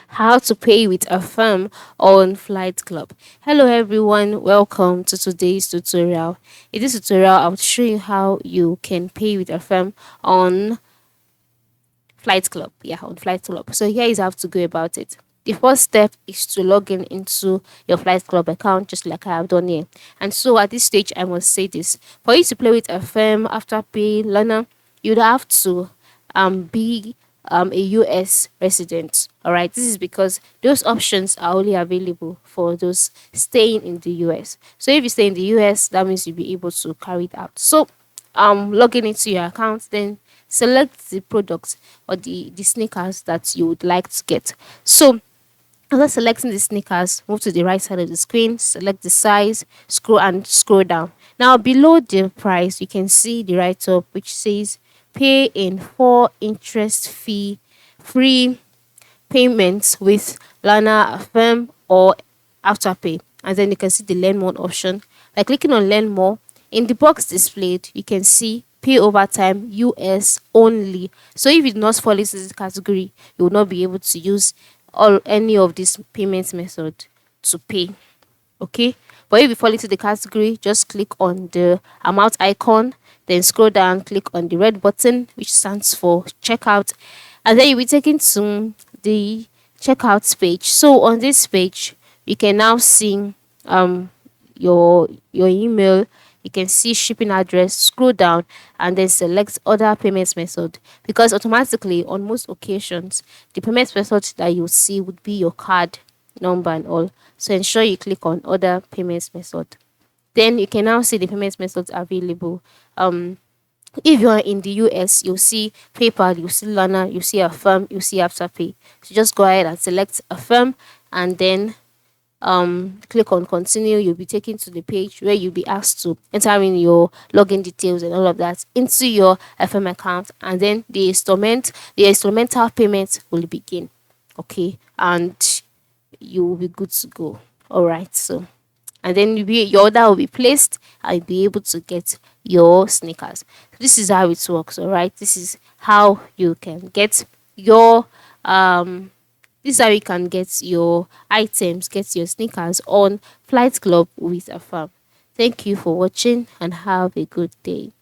how to pay with Affirm on Flight Club. Hello everyone, welcome to today's tutorial. In this tutorial, I'll show you how you can pay with Affirm on Flight Club. Yeah, on Flight Club. So here is how to go about it. The first step is to log in into your Flight Club account, just like I have done here. And so at this stage, I must say this: for you to play with Affirm after pay learner, you'd have to be a US resident. All right, this is because those options are only available for those staying in the US. So if you stay in the US, that means you'll be able to carry it out. So logging into your account, then select the product or the sneakers that you would like to get. So after selecting the sneakers, move to the right side of the screen, select the size, scroll down. Now below the price, you can see the write up which says pay in 4 interest fee free payments with Lana Affirm or Afterpay. And then you can see the learn more option. By clicking on learn more, in the box displayed, you can see pay over time US only. So if you do not fall into this category, you will not be able to use any of these payment method to pay. Okay, but if you fall into the category, just click on the amount icon, then scroll down, click on the red button which stands for checkout, and then you'll be taken to the checkout page. So on this page, you can now see your email, you can see shipping address, scroll down, and then select other payment method, because automatically on most occasions the payment method that you see would be your card number and all. So ensure you click on other payment method. Then you can now see the payment methods available. If you're in the US, you'll see PayPal, you'll see Lana, you see Affirm, you see Afterpay. So just go ahead and select Affirm, and then click on continue. You'll be taken to the page where you'll be asked to enter in your login details and all of that into your FM account, and then the instrumental payment will begin. Okay, and you will be good to go. All right, so and then your order will be placed and you'll be able to get your sneakers. This is how it works. All right, this is how you can get your this is how you can get your items, get your sneakers on Flight Club with Affirm. Thank you for watching and have a good day.